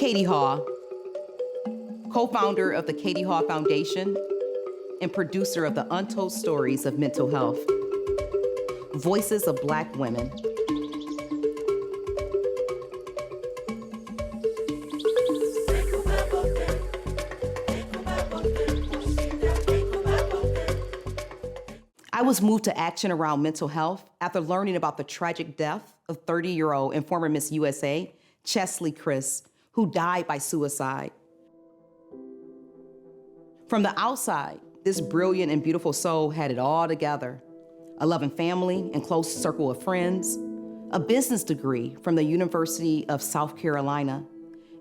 Katie Haw, co-founder of the Katie Haw Foundation and producer of the Untold Stories of Mental Health, Voices of Black Women. I was moved to action around mental health after learning about the tragic death of 30-year-old and former Miss USA, Chesley Chris, who died by suicide. From the outside, this brilliant and beautiful soul had it all together: a loving family and close circle of friends, a business degree from the University of South Carolina,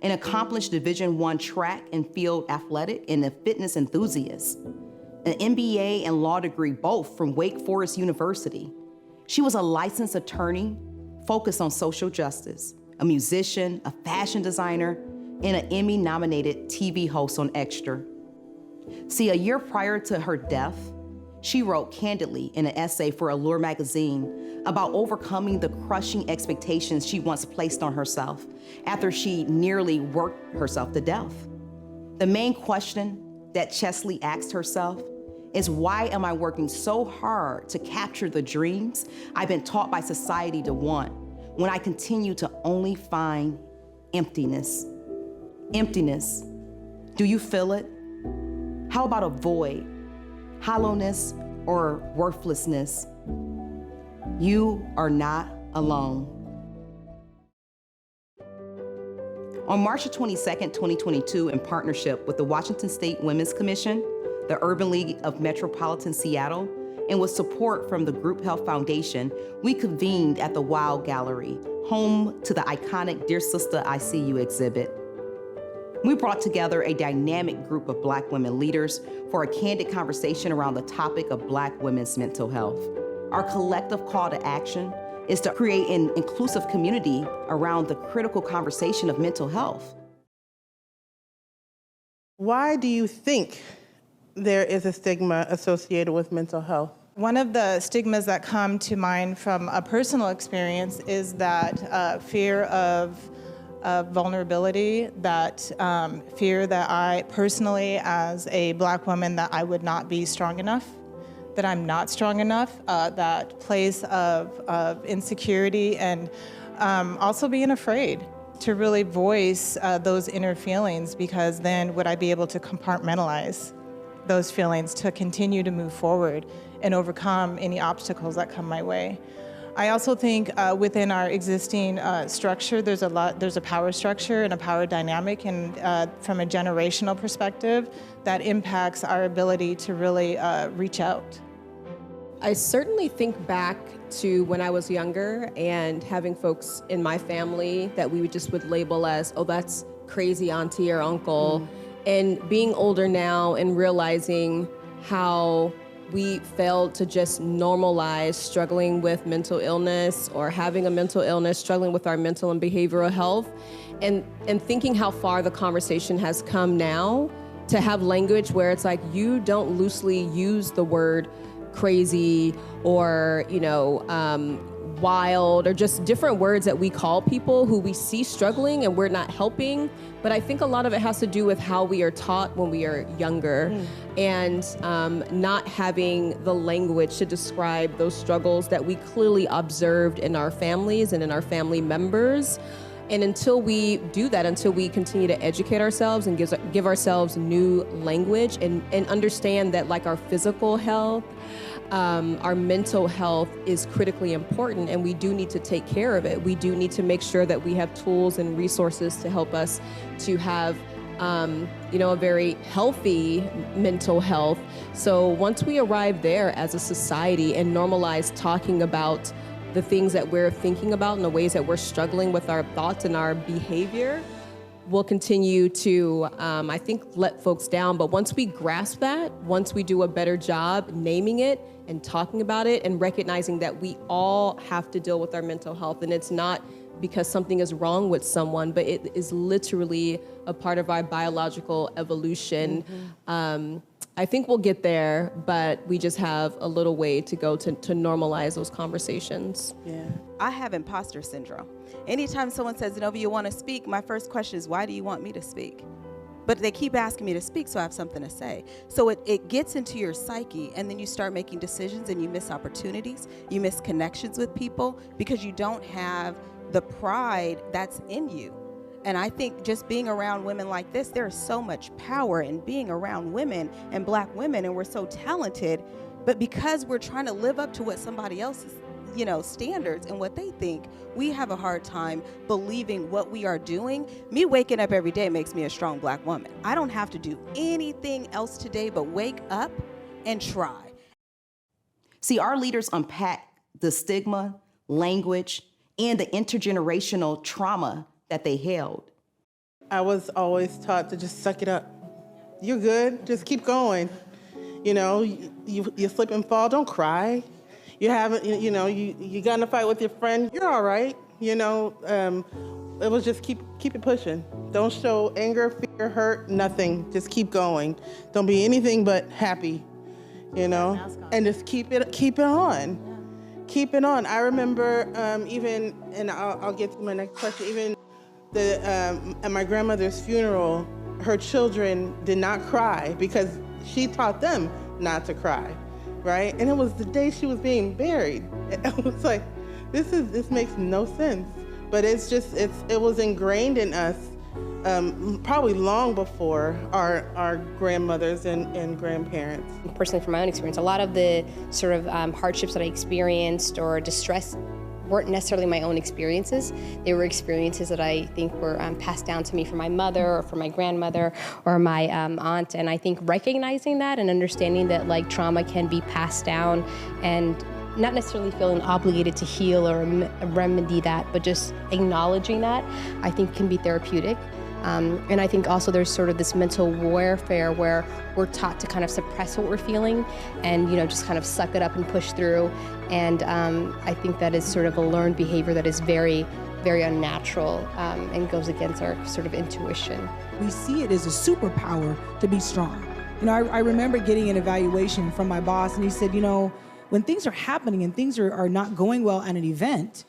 an accomplished Division I track and field athletic and a fitness enthusiast, an MBA and law degree, both from Wake Forest University. She was a licensed attorney focused on social justice, a musician, a fashion designer, and an Emmy-nominated TV host on Extra. See, a year prior to her death, she wrote candidly in an essay for Allure magazine about overcoming the crushing expectations she once placed on herself after she nearly worked herself to death. The main question that Chesley asked herself is, why am I working so hard to capture the dreams I've been taught by society to want when I continue to only find emptiness? Emptiness. Do you feel it? How about a void, hollowness, or worthlessness? You are not alone. On March 22nd, 2022, in partnership with the Washington State Women's Commission, the Urban League of Metropolitan Seattle, and with support from the Group Health Foundation, we convened at the Wow Gallery, home to the iconic Dear Sister, I See You exhibit. We brought together a dynamic group of Black women leaders for a candid conversation around the topic of Black women's mental health. Our collective call to action is to create an inclusive community around the critical conversation of mental health. Why do you think there is a stigma associated with mental health? One of the stigmas that come to mind from a personal experience is that fear of vulnerability, that fear that I personally, as a Black woman, that I would not be strong enough, that I'm not strong enough, that place of insecurity, and also being afraid to really voice those inner feelings, because then would I be able to compartmentalize those feelings to continue to move forward and overcome any obstacles that come my way. I also think within our existing structure, there's a power structure and a power dynamic, and from a generational perspective, that impacts our ability to really reach out. I certainly think back to when I was younger and having folks in my family that we would label as, oh, that's crazy auntie or uncle. And being older now and realizing how we failed to just normalize struggling with mental illness or having a mental illness, struggling with our mental and behavioral health, and thinking how far the conversation has come now to have language where it's like, you don't loosely use the word crazy or, wild, or just different words that we call people who we see struggling and we're not helping. But I think a lot of it has to do with how we are taught when we are younger, and not having the language to describe those struggles that we clearly observed in our families and in our family members. And until we do that, until we continue to educate ourselves and give ourselves new language and understand that, like our physical health, our mental health is critically important, and we do need to take care of it. We do need to make sure that we have tools and resources to help us to have a very healthy mental health. So once we arrive there as a society and normalize talking about the things that we're thinking about and the ways that we're struggling with our thoughts and our behavior, we'll continue to, I think, let folks down. But once we grasp that, once we do a better job naming it and talking about it and recognizing that we all have to deal with our mental health, and it's not because something is wrong with someone, but it is literally a part of our biological evolution. I think we'll get there, but we just have a little way to go to normalize those conversations. Yeah. I have imposter syndrome. Anytime someone says, Zenobia, you want to speak, my first question is, why do you want me to speak? But they keep asking me to speak, so I have something to say. So it gets into your psyche, and then you start making decisions, and you miss opportunities, you miss connections with people, because you don't have the pride that's in you. And I think just being around women like this, there is so much power in being around women and Black women, and we're so talented. But because we're trying to live up to what somebody else's, standards and what they think, we have a hard time believing what we are doing. Me waking up every day makes me a strong Black woman. I don't have to do anything else today but wake up and try. See, our leaders unpack the stigma, language, and the intergenerational trauma that they held. I was always taught to just suck it up. You're good, just keep going. You slip and fall, don't cry. You haven't, you got in a fight with your friend, you're all right. It was just keep it pushing. Don't show anger, fear, hurt, nothing. Just keep going. Don't be anything but happy, and just keep it on. Keep it on. I remember even, and I'll get to my next question, even at my grandmother's funeral, her children did not cry because she taught them not to cry, right? And it was the day she was being buried. I was like, this makes no sense. But it was ingrained in us probably long before our grandmothers and grandparents. Personally, from my own experience, a lot of the sort of hardships that I experienced or distress weren't necessarily my own experiences. They were experiences that I think were passed down to me from my mother or from my grandmother or my aunt. And I think recognizing that and understanding that trauma can be passed down and not necessarily feeling obligated to heal or remedy that, but just acknowledging that, I think can be therapeutic. And I think also there's sort of this mental warfare where we're taught to kind of suppress what we're feeling and, just kind of suck it up and push through. And I think that is sort of a learned behavior that is very, very unnatural and goes against our sort of intuition. We see it as a superpower to be strong. I remember getting an evaluation from my boss, and he said, when things are happening and things are not going well at an event,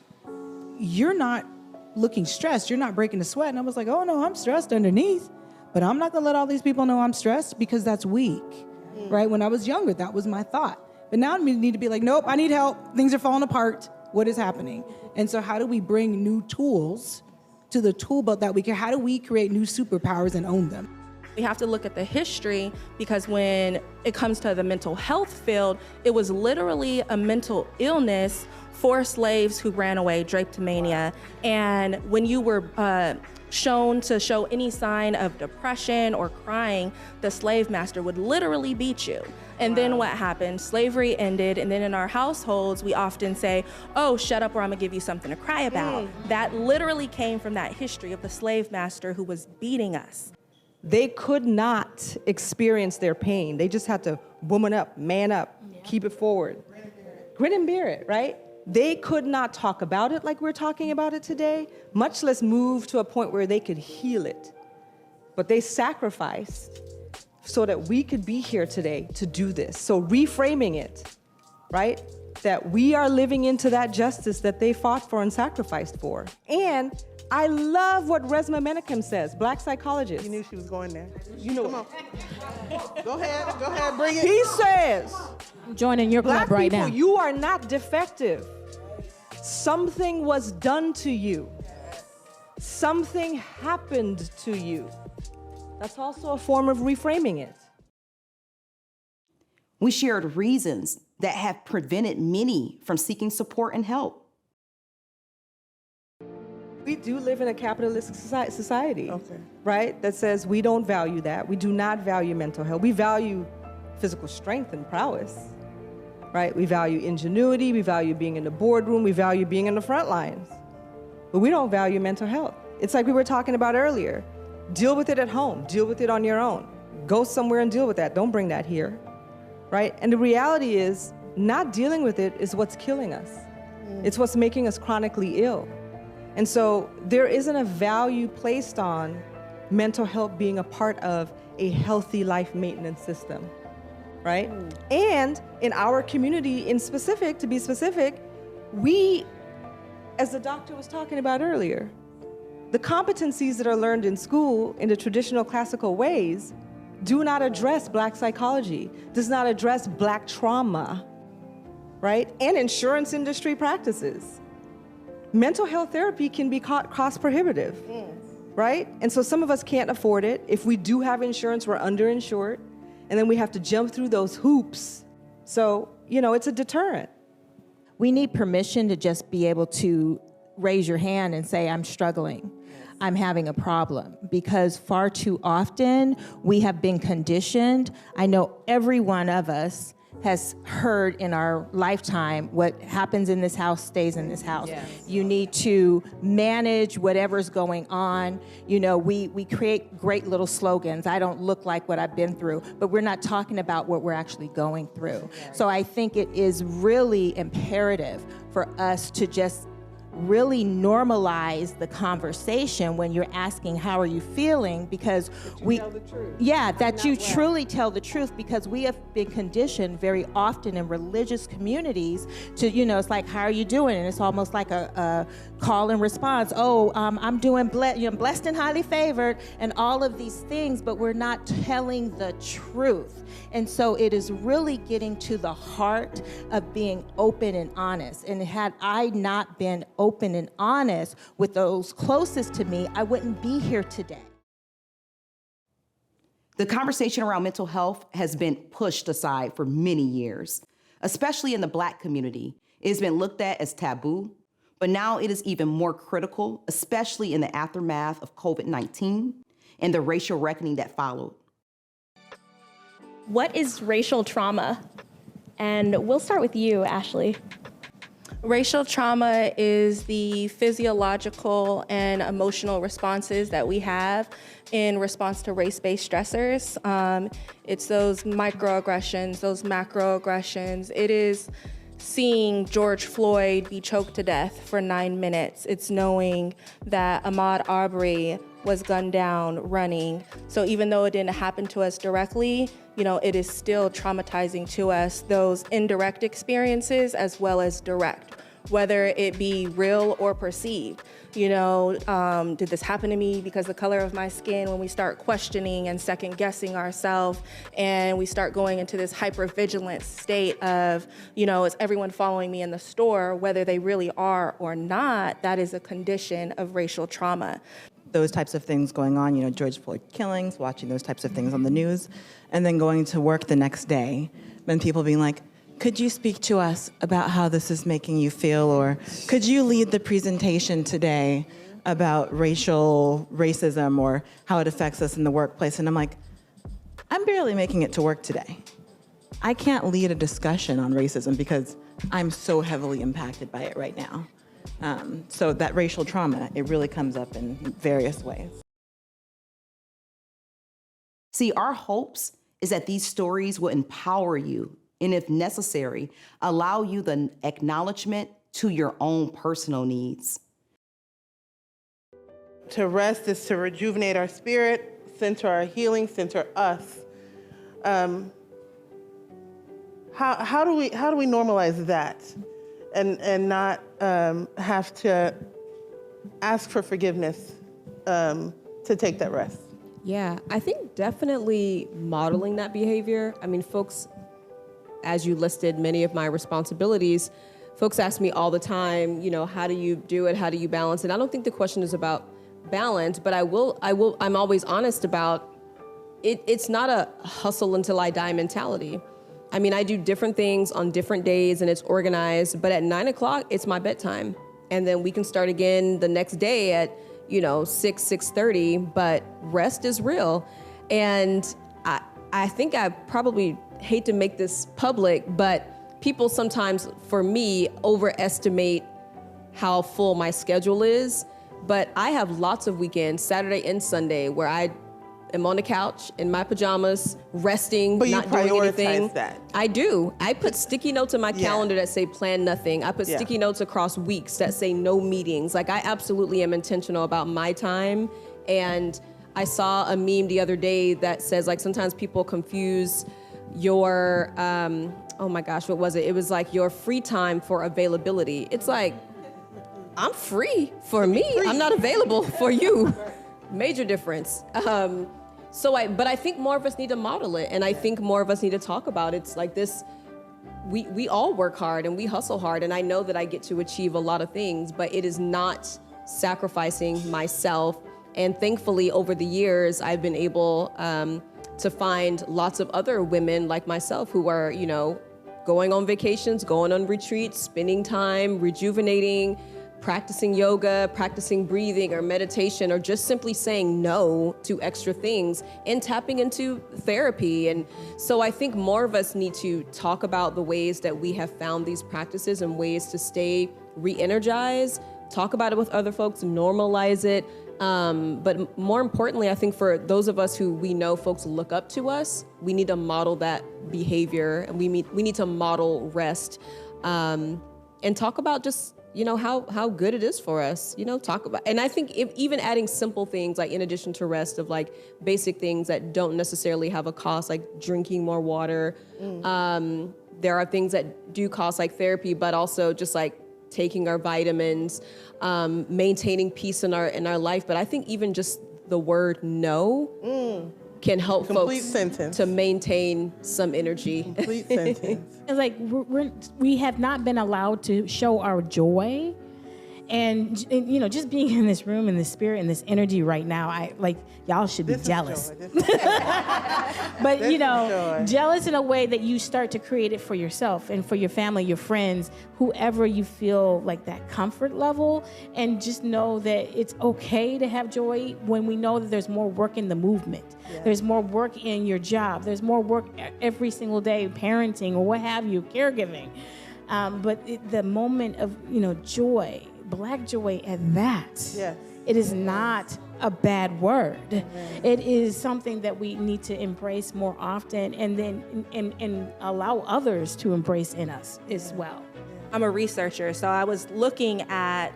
you're not looking stressed, you're not breaking a sweat. And I was like, oh no, I'm stressed underneath, but I'm not gonna let all these people know I'm stressed because that's weak, right? When I was younger, that was my thought. But now I need to be like, nope, I need help. Things are falling apart. What is happening? And so how do we bring new tools to the tool belt that how do we create new superpowers and own them? We have to look at the history, because when it comes to the mental health field, it was literally a mental illness for slaves who ran away, drapetomania. And when you were shown to show any sign of depression or crying, the slave master would literally beat you. And then what happened? Slavery ended, and then in our households, we often say, oh, shut up or I'm gonna give you something to cry about. That literally came from that history of the slave master who was beating us. They could not experience their pain. They just had to woman up, man up, keep it forward. Grin and bear it, right? They could not talk about it like we're talking about it today, much less move to a point where they could heal it. But they sacrificed so that we could be here today to do this. So reframing it, right? That we are living into that justice that they fought for and sacrificed for. And I love what Resmaa Menakem says, Black psychologist. You knew she was going there. Come on. Go ahead, bring it. He says, I'm joining your Black club right people, now. you are not defective. Something was done to you. Something happened to you. That's also a form of reframing it. We shared reasons that have prevented many from seeking support and help. We do live in a capitalistic society, right? That says we don't value that. We do not value mental health. We value physical strength and prowess, right? We value ingenuity. We value being in the boardroom. We value being in the front lines. But we don't value mental health. It's like we were talking about earlier. Deal with it at home. Deal with it on your own. Go somewhere and deal with that. Don't bring that here, right? And the reality is, not dealing with it is what's killing us. It's what's making us chronically ill. And so there isn't a value placed on mental health being a part of a healthy life maintenance system. right? And in our community to be specific, we, as the doctor was talking about earlier, the competencies that are learned in school in the traditional classical ways do not address Black psychology, does not address Black trauma, right? And insurance industry practices. Mental health therapy can be cost prohibitive, right? And so some of us can't afford it. If we do have insurance, we're underinsured, and then we have to jump through those hoops. So, it's a deterrent. We need permission to just be able to raise your hand and say, I'm struggling. I'm having a problem, because far too often we have been conditioned. I know every one of us has heard in our lifetime, what happens in this house stays in this house. Yes. You need to manage whatever's going on. We create great little slogans. I don't look like what I've been through, but we're not talking about what we're actually going through. So I think it is really imperative for us to just really normalize the conversation when you're asking how are you feeling, because you truly tell the truth, because we have been conditioned very often in religious communities to, it's like, how are you doing? And it's almost like a call and response. I'm doing blessed and highly favored and all of these things, but we're not telling the truth. And so it is really getting to the heart of being open and honest. And had I not been open and honest with those closest to me, I wouldn't be here today. The conversation around mental health has been pushed aside for many years, especially in the Black community. It has been looked at as taboo, but now it is even more critical, especially in the aftermath of COVID-19 and the racial reckoning that followed. What is racial trauma? And we'll start with you, Ashley. Racial trauma is the physiological and emotional responses that we have in response to race-based stressors. It's those microaggressions, those macroaggressions. It is seeing George Floyd be choked to death for 9 minutes. It's knowing that Ahmaud Arbery was gunned down running. So even though it didn't happen to us directly, it is still traumatizing to us, those indirect experiences as well as direct, whether it be real or perceived. Did this happen to me because the color of my skin? When we start questioning and second guessing ourselves, and we start going into this hypervigilant state of, is everyone following me in the store, whether they really are or not, that is a condition of racial trauma. Those types of things going on, George Floyd killings, watching those types of things on the news, and then going to work the next day, and people being like, could you speak to us about how this is making you feel? Or could you lead the presentation today about racism or how it affects us in the workplace? And I'm like, I'm barely making it to work today. I can't lead a discussion on racism because I'm so heavily impacted by it right now. So that racial trauma, it really comes up in various ways. See, our hopes is that these stories will empower you, and if necessary, allow you the acknowledgement to your own personal needs. To rest is to rejuvenate our spirit, center our healing, center us. How do we normalize that and not have to ask for forgiveness to take that rest? Yeah, I think definitely modeling that behavior. I mean, folks, as you listed many of my responsibilities, folks ask me all the time, how do you do it? How do you balance it? I don't think the question is about balance, but I'm always honest about it. It's not a hustle until I die mentality. I mean, I do different things on different days and it's organized, but at 9:00, it's my bedtime. And then we can start again the next day at 6:30, but rest is real. And I think I probably hate to make this public, but people sometimes, for me, overestimate how full my schedule is. But I have lots of weekends, Saturday and Sunday, where I am on the couch in my pajamas, resting, not doing anything. But you prioritize that. I do. I put sticky notes in my calendar that say plan nothing. I put sticky notes across weeks that say no meetings. Like, I absolutely am intentional about my time. And I saw a meme the other day that says, like, sometimes people confuse your, oh my gosh, what was it? It was like your free time for availability. It's like, I'm free for me. I'm not available for you. Major difference. But I think more of us need to model it, and I think more of us need to talk about it. It's like this, we all work hard and we hustle hard, and I know that I get to achieve a lot of things, but it is not sacrificing myself. And thankfully, over the years, I've been able to find lots of other women like myself who are, going on vacations, going on retreats, spending time, rejuvenating, practicing yoga, practicing breathing or meditation, or just simply saying no to extra things and tapping into therapy. And so I think more of us need to talk about the ways that we have found these practices and ways to stay re-energized, talk about it with other folks, normalize it. But more importantly, I think for those of us who we know folks look up to us, we need to model that behavior, and we need to model rest, and talk about just how good it is for us, talk about. And I think even adding simple things, like in addition to rest, of like basic things that don't necessarily have a cost, like drinking more water. There are things that do cost, like therapy, but also just like taking our vitamins, maintaining peace in our life. But I think even just the word no can help folks to maintain some energy. Complete sentence. It's like we have not been allowed to show our joy. And just being in this room, in this spirit, in this energy right now, y'all should be jealous. But jealous in a way that you start to create it for yourself and for your family, your friends, whoever you feel like that comfort level, and just know that it's okay to have joy when we know that there's more work in the movement. Yeah. There's more work in your job. There's more work every single day, parenting or what have you, caregiving. But the moment of joy, Black joy at that. Yes. It is not a bad word. Mm-hmm. It is something that we need to embrace more often, and then and allow others to embrace in us as well. I'm a researcher, so I was looking at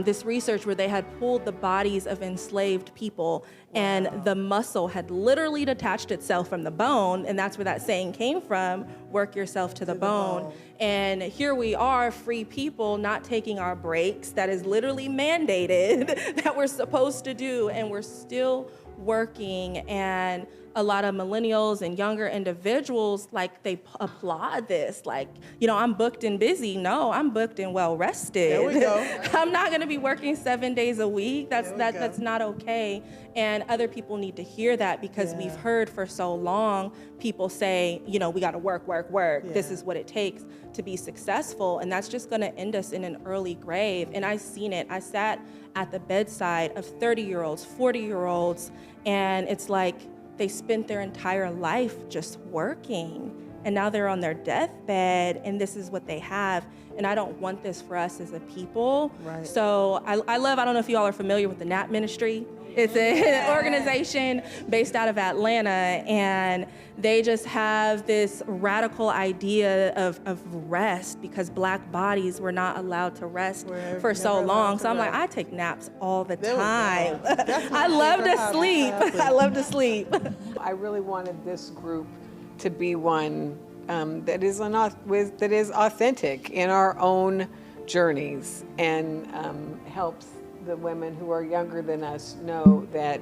this research where they had pulled the bodies of enslaved people, and the muscle had literally detached itself from the bone, and that's where that saying came from, work yourself to the bone. And here we are, free people, not taking our breaks, that is literally mandated, that we're supposed to do, and we're still working. And a lot of millennials and younger individuals, they applaud this. I'm booked and busy. No, I'm booked and well rested. There we go. I'm not gonna be working 7 days a week. That's not okay. And other people need to hear that, because we've heard for so long people say, we gotta work. Yeah. This is what it takes to be successful. And that's just gonna end us in an early grave. And I've seen it. I sat at the bedside of 30-year-olds, 40-year-olds, and it's like, they spent their entire life just working, and now they're on their deathbed, and this is what they have. And I don't want this for us as a people. Right. So I don't know if you all are familiar with the NAP Ministry. It's an organization based out of Atlanta, and they just have this radical idea of rest, because Black bodies were not allowed to rest for so long. So I'm like, I take naps all the time. I love to sleep. I love to sleep. I really wanted this group to be one that is authentic in our own journeys, and helps the women who are younger than us know that,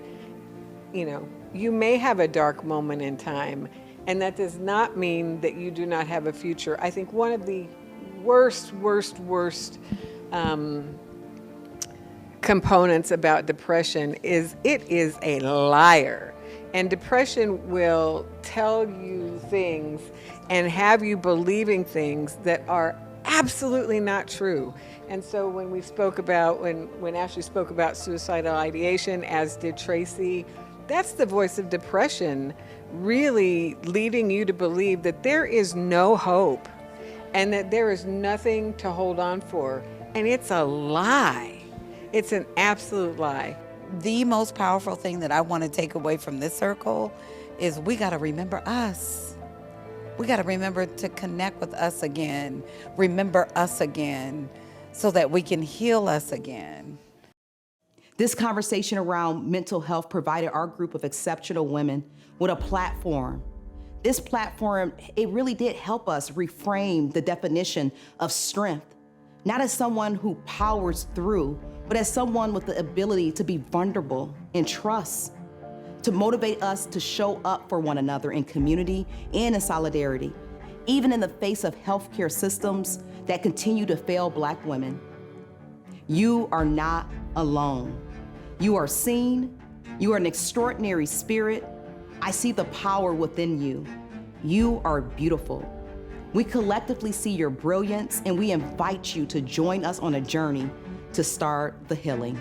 you may have a dark moment in time, and that does not mean that you do not have a future. I think one of the worst components about depression is it is a liar. And depression will tell you things and have you believing things that are absolutely not true. And so when we spoke about, when Ashley spoke about suicidal ideation, as did Tracy, that's the voice of depression really leading you to believe that there is no hope and that there is nothing to hold on for. And it's a lie. It's an absolute lie. The most powerful thing that I want to take away from this circle is we got to remember us. We got to remember to connect with us again, remember us again, so that we can heal us again. This conversation around mental health provided our group of exceptional women with a platform This platform, it really did help us reframe the definition of strength, not as someone who powers through, but as someone with the ability to be vulnerable and trust, to motivate us to show up for one another in community and in solidarity, even in the face of healthcare systems that continue to fail Black women. You are not alone. You are seen. You are an extraordinary spirit. I see the power within you. You are beautiful. We collectively see your brilliance, and we invite you to join us on a journey to start the healing.